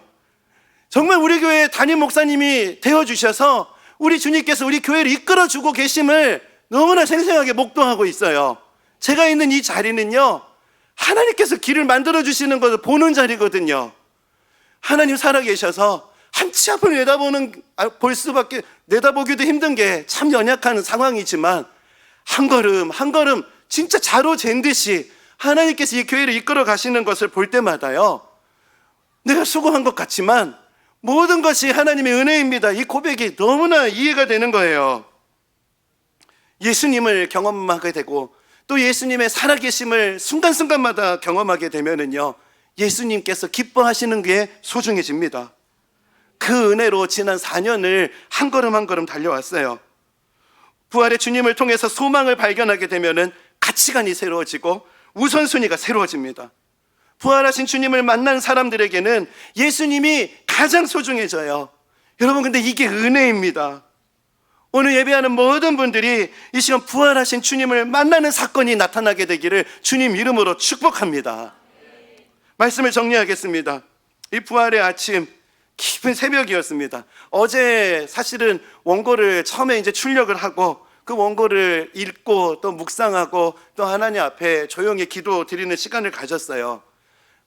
S1: 정말 우리 교회 담임 목사님이 되어주셔서 우리 주님께서 우리 교회를 이끌어주고 계심을 너무나 생생하게 목도하고 있어요. 제가 있는 이 자리는요, 하나님께서 길을 만들어주시는 것을 보는 자리거든요. 하나님 살아계셔서 한치 앞을 내다보기도 힘든 게 참 연약한 상황이지만 한 걸음 한 걸음 진짜 자로 잰 듯이 하나님께서 이 교회를 이끌어 가시는 것을 볼 때마다요, 내가 수고한 것 같지만 모든 것이 하나님의 은혜입니다. 이 고백이 너무나 이해가 되는 거예요. 예수님을 경험하게 되고 또 예수님의 살아계심을 순간순간마다 경험하게 되면은요, 예수님께서 기뻐하시는 게 소중해집니다. 그 은혜로 지난 4년을 한 걸음 한 걸음 달려왔어요. 부활의 주님을 통해서 소망을 발견하게 되면은 가치관이 새로워지고 우선순위가 새로워집니다. 부활하신 주님을 만난 사람들에게는 예수님이 가장 소중해져요. 여러분, 근데 이게 은혜입니다. 오늘 예배하는 모든 분들이 이 시간 부활하신 주님을 만나는 사건이 나타나게 되기를 주님 이름으로 축복합니다. 말씀을 정리하겠습니다. 이 부활의 아침, 깊은 새벽이었습니다. 어제 사실은 원고를 처음에 이제 출력을 하고 그 원고를 읽고 또 묵상하고 또 하나님 앞에 조용히 기도 드리는 시간을 가졌어요.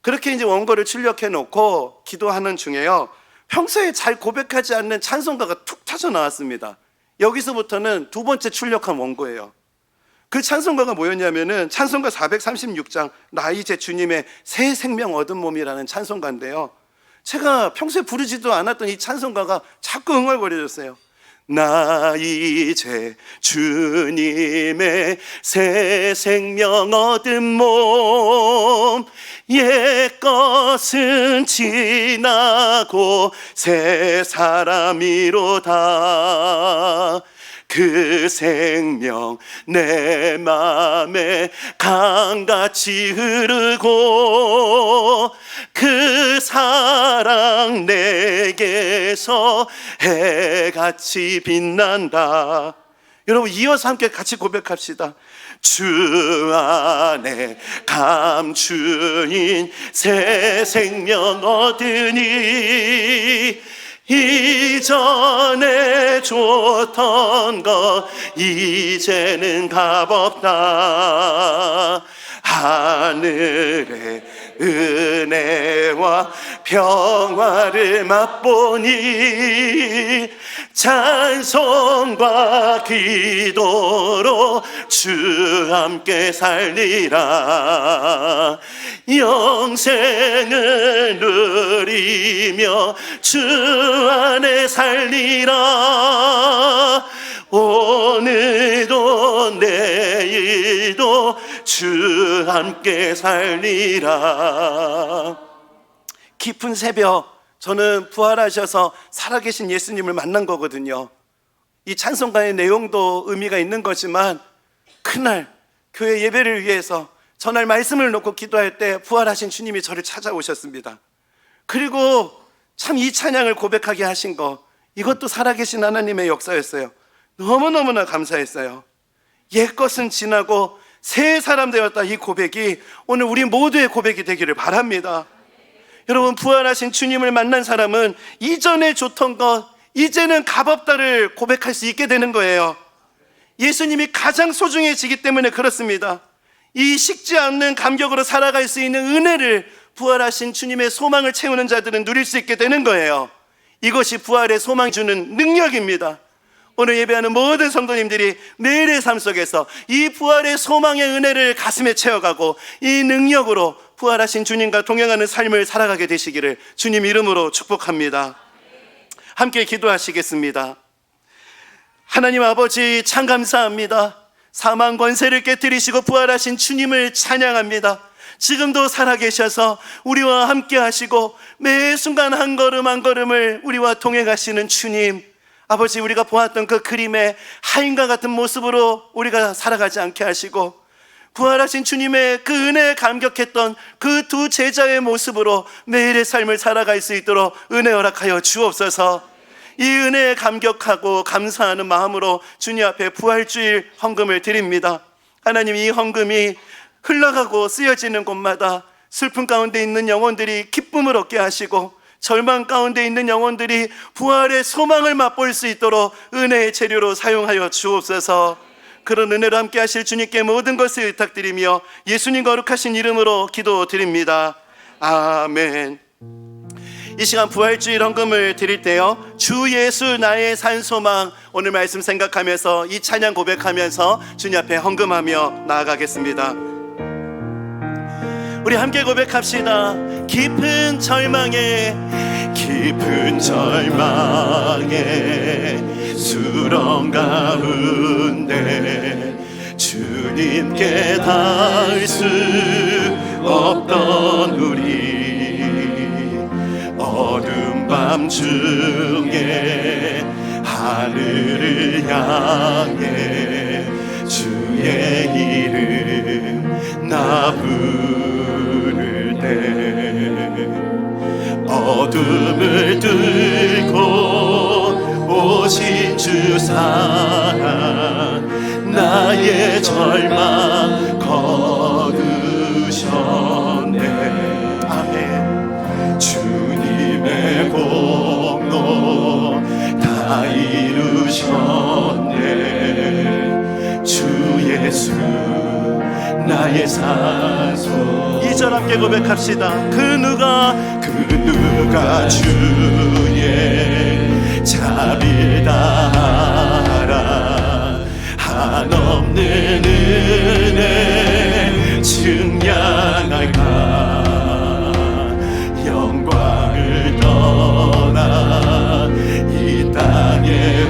S1: 그렇게 이제 원고를 출력해 놓고 기도하는 중에요, 평소에 잘 고백하지 않는 찬송가가 툭 터져 나왔습니다. 여기서부터는 두 번째 출력한 원고예요. 그 찬송가가 뭐였냐면은 찬송가 436장 나 이제 주님의 새 생명 얻은 몸이라는 찬송가인데요, 제가 평소에 부르지도 않았던 이 찬송가가 자꾸 흥얼거려졌어요. 나 이제 주님의 새 생명 얻은 몸, 옛것은 지나고 새 사람이로다. 그 생명 내 맘에 강같이 흐르고 그 사랑 내게서 해같이 빛난다. 여러분, 이어서 함께 같이 고백합시다. 주 안에 감추인 새 생명 얻으니 이전에 줬던 것 이제는 값없다. 하늘의 은혜와 평화를 맛보니 찬송과 기도로 주 함께 살리라. 영생을 누리며 주 안에 살리라. 오늘도 내일도 주 함께 살리라. 깊은 새벽, 저는 부활하셔서 살아계신 예수님을 만난 거거든요. 이 찬송가의 내용도 의미가 있는 거지만 그날 교회 예배를 위해서 전날 말씀을 놓고 기도할 때 부활하신 주님이 저를 찾아오셨습니다. 그리고 참 이 찬양을 고백하게 하신 거, 이것도 살아계신 하나님의 역사였어요. 너무너무나 감사했어요. 옛것은 지나고 새 사람 되었다, 이 고백이 오늘 우리 모두의 고백이 되기를 바랍니다. 여러분, 부활하신 주님을 만난 사람은 이전에 좋던 것 이제는 값없다를 고백할 수 있게 되는 거예요. 예수님이 가장 소중해지기 때문에 그렇습니다. 이 식지 않는 감격으로 살아갈 수 있는 은혜를 부활하신 주님의 소망을 채우는 자들은 누릴 수 있게 되는 거예요. 이것이 부활의 소망 주는 능력입니다. 오늘 예배하는 모든 성도님들이 매일의 삶 속에서 이 부활의 소망의 은혜를 가슴에 채워가고 이 능력으로 부활하신 주님과 동행하는 삶을 살아가게 되시기를 주님 이름으로 축복합니다. 함께 기도하시겠습니다. 하나님 아버지, 참 감사합니다. 사망 권세를 깨뜨리시고 부활하신 주님을 찬양합니다. 지금도 살아계셔서 우리와 함께 하시고 매 순간 한 걸음 한 걸음을 우리와 동행하시는 주님, 아버지, 우리가 보았던 그 그림의 하인과 같은 모습으로 우리가 살아가지 않게 하시고 부활하신 주님의 그 은혜에 감격했던 그 두 제자의 모습으로 매일의 삶을 살아갈 수 있도록 은혜 허락하여 주옵소서. 이 은혜에 감격하고 감사하는 마음으로 주님 앞에 부활주일 헌금을 드립니다. 하나님, 이 헌금이 흘러가고 쓰여지는 곳마다 슬픔 가운데 있는 영혼들이 기쁨을 얻게 하시고 절망 가운데 있는 영혼들이 부활의 소망을 맛볼 수 있도록 은혜의 재료로 사용하여 주옵소서. 그런 은혜로 함께 하실 주님께 모든 것을 의탁드리며 예수님 거룩하신 이름으로 기도드립니다. 아멘. 이 시간 부활주일 헌금을 드릴 때요, 주 예수 나의 산소망, 오늘 말씀 생각하면서 이 찬양 고백하면서 주님 앞에 헌금하며 나아가겠습니다. 우리 함께 고백합시다. 깊은 절망에 수렁 가운데 주님께 닿을 수 없던 우리, 어두운 밤 중에 하늘을 향해 주의 이름 나 부를 때 어둠을 뚫고 오신 주 사랑 나의 절망 거두셨네. 아멘. 주님의 공로 다 이루셨네. 주 예수 나의 산소. 이 절 함께 고백합시다. 그 누가 주의 자비를 따라 한없는 은혜 증량할까. 영광을 떠나 이 땅에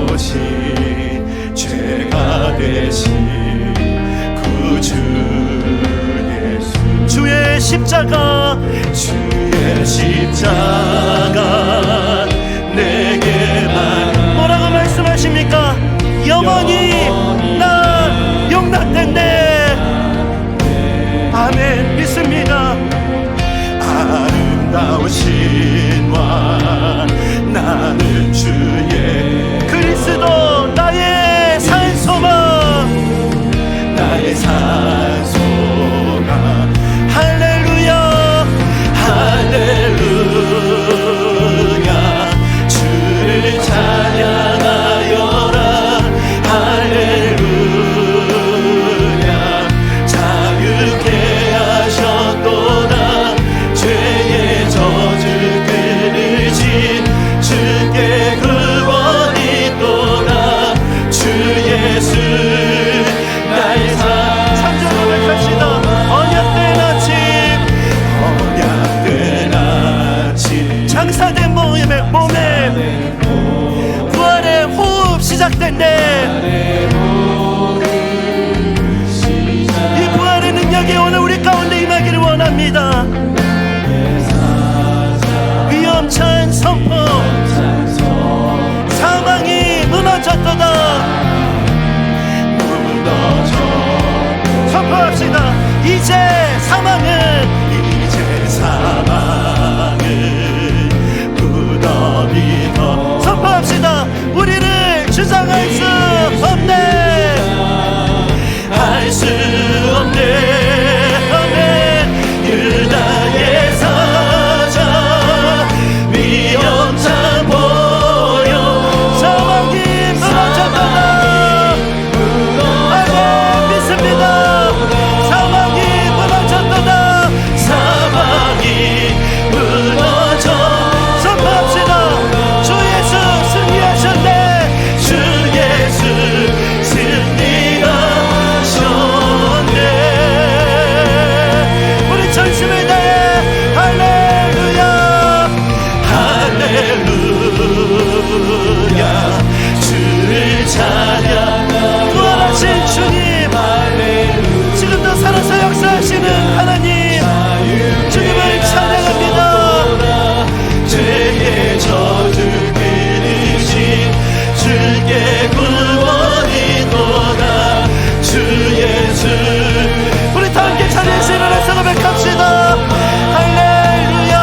S1: 오신 죄가 되신 구주 예수. 주의 십자가 내게만 뭐라고 말씀하십니까? 영원히 나 용납된대. 아멘. 믿습니다. 아름다우신 왕 나는 주의 그리스도 나의 산소망, 나의 산소가. 할렐루야 할렐루야 주를 찬양하여라. 할렐루야 자유케 하셨도다. 죄의 저주 끊으신 주께 구원이 있도다. 주 예수 나의 산. 참전 고백합시다. 언약된 아침 장사된 몸에 부활의 호흡 시작됐네. 이 부활의 능력이
S2: 믿습니다. 위험찬 선포, 사망이 무너졌도다. 선포합시다. 이제 사망은 무덤이 더. 선포합시다. 우리를 주장할 수 없네, 할 수 없네. 아멘. 유다의 사자 위험찬 보여 사망이 무너졌도다. 아멘. 믿습니다. 사망이 무너졌도다. 사망이 무너져. 선포합시다. 주 예수 승리하셨네. 주 예수 승리하셨네. 우리 전심을 다해 할렐루야, 할렐루야. 주를 찬양. 부활하신 주님, 지금도 살아서 역사하시는 하나님, 주님을 찬양합니다. 죄의 저주 끊으신 주께 구원이 도다. 주 예수. 우리 다 함께 자리에서 일어나서 고백합시다. 할렐루야,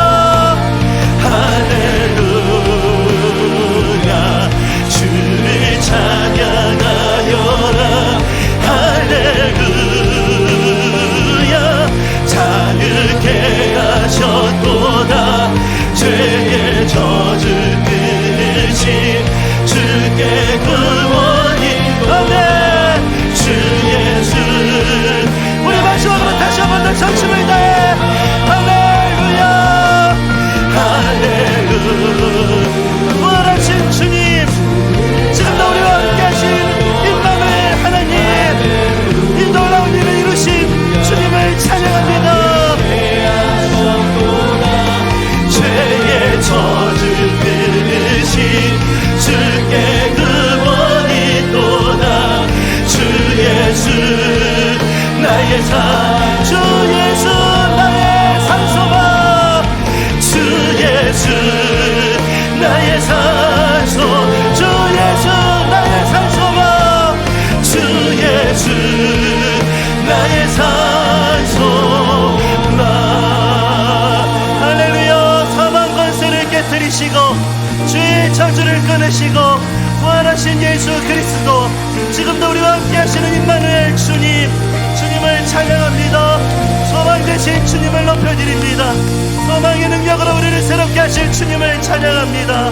S2: 할렐루야. 주를 찬양하여라. 할렐루야. 자유케 하셨도다. 죄의 저주 끊으신 주께 구원이 도다. 주 예수. 우리 마지막으로 다시 한 번 더 전심을 다해 할렐루야, 할렐루야. 부활하신 주님, 지금도 우리와 함께 하신 임마누엘 하나님, 이 놀라운 일을 이루신 주님을 찬양합니다. 죄의 저주 끊으신 주께 구원이 또다. 주 예수 나의 산, 주 예수 나의 산소마. 주 예수 나의 산소, 주 예수 나의 산소마. 주 예수 나의 산소마. 할렐루야. 사망 권세를 깨뜨리시고 주의 저주를 끊으시고 부활하신 예수 그리스도, 지금도 우리와 함께 하시는 임마누엘 주님, 주님을 찬양합니다. 소망 되신 주님을 높여드립니다. 소망의 능력으로 우리를 새롭게 하실 주님을 찬양합니다.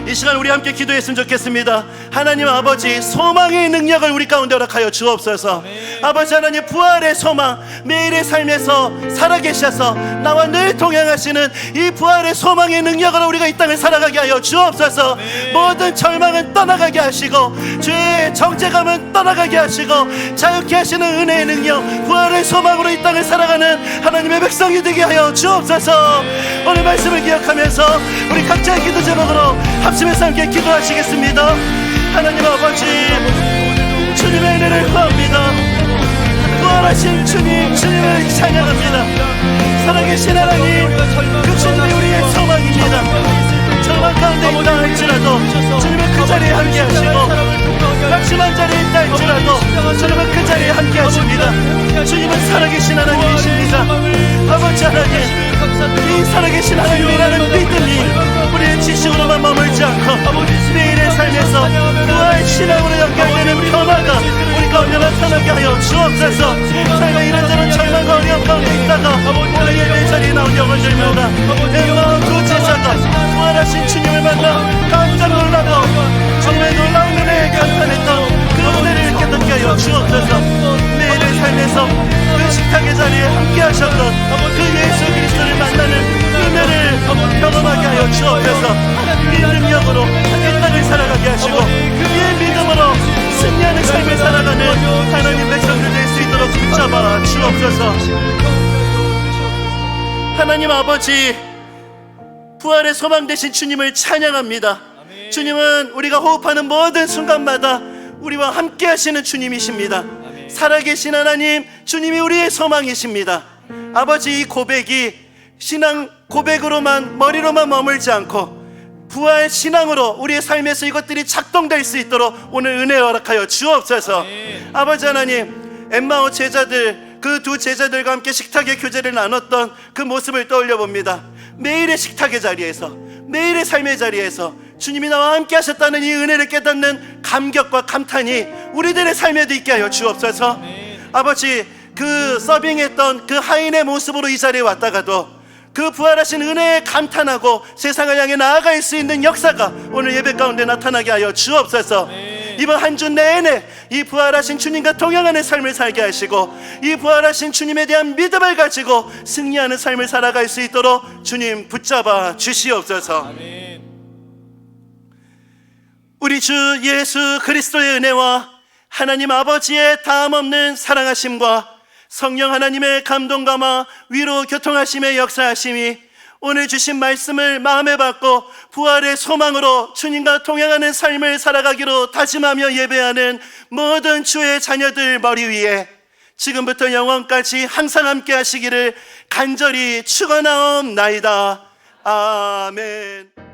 S2: 이 시간 우리 함께 기도했으면 좋겠습니다. 하나님 아버지, 소망의 능력을 우리 가운데 허락하여 주옵소서. 아버지 하나님, 부활의 소망, 매일의 삶에서 살아계셔서 나와 늘 동행하시는 이 부활의 소망의 능력으로 우리가 이 땅을 살아가게 하여 주옵소서. 모든 절망은 떠나가게 하시고 죄의 정죄감은 떠나가게 하시고 자유케 하시는 은혜의 능력, 부활의 소망으로 이 땅을 살아가는 하나님의 백성이 되게 하여 주옵소서. 오늘 말씀을 기억하면서 우리 각자의 기도 제목으로 합심해서 함께 기도하시겠습니다. 하나님 아버지, 주님의 은혜를 구합니다. 부활하신 주님, 주님을 찬양합니다. 살아계신 하나님, 그 주님이 우리의 소망입니다. 절망 가운데 있다 할지라도 주님은 그 자리에 함께 하시고, 낙심한 자리에 있다 할지라도 주님은 그 자리에 함께 하십니다. 주님은 살아계신 하나님이십니다. 아버지 하나님, 이 살아계신 하나님이라는 믿음이 우리의 지식으로만 머물지 않고 매일의 삶에서 부활 신앙으로 연결되는 변화가 우리 가운데 나타나게 하여 주옵소서. 삶의 이런저런 절망과 어려움 가운데 있다가 오늘 예배 자리에 나온 영혼들마다 내 마음 두 제자가 부활하신 주님을 만나 깜짝 놀라고 정말 놀라운 은혜에 감탄했던 그 은혜를 깨닫게 하여 주옵소서. 매일의 삶에서 그 식탁의 자리에 함께 하셨던 그 예수 그리스도를 만나는 은혜를 경험하게 하여 주옵소서. 이 능력으로 이 땅을 살아가게 하시고 이 믿음으로 승리하는 삶을 살아가는 하나님 백성들 될 수 있도록 붙잡아 주옵소서. 하나님 아버지, 부활의 소망 되신 주님을 찬양합니다. 주님은 우리가 호흡하는 모든 순간마다 우리와 함께 하시는 주님이십니다. 살아계신 하나님, 주님이 우리의 소망이십니다. 아버지, 이 고백이 신앙 고백으로만, 머리로만 머물지 않고 부활 신앙으로 우리의 삶에서 이것들이 작동될 수 있도록 오늘 은혜 허락하여 주옵소서. 아버지 하나님, 엠마오 제자들, 그 두 제자들과 함께 식탁의 교제를 나눴던 그 모습을 떠올려 봅니다. 매일의 식탁의 자리에서, 매일의 삶의 자리에서 주님이 나와 함께 하셨다는 이 은혜를 깨닫는 감격과 감탄이 우리들의 삶에도 있게 하여 주옵소서. 아버지, 그 서빙했던 그 하인의 모습으로 이 자리에 왔다가도 그 부활하신 은혜에 감탄하고 세상을 향해 나아갈 수 있는 역사가 오늘 예배 가운데 나타나게 하여 주옵소서. 이번 한 주 내내 이 부활하신 주님과 동행하는 삶을 살게 하시고 이 부활하신 주님에 대한 믿음을 가지고 승리하는 삶을 살아갈 수 있도록 주님 붙잡아 주시옵소서. 우리 주 예수 그리스도의 은혜와 하나님 아버지의 다함없는 사랑하심과 성령 하나님의 감동감화 위로 교통하심의 역사하심이 오늘 주신 말씀을 마음에 받고 부활의 소망으로 주님과 동행하는 삶을 살아가기로 다짐하며 예배하는 모든 주의 자녀들 머리 위에 지금부터 영원까지 항상 함께 하시기를 간절히 축원하옵나이다. 아멘.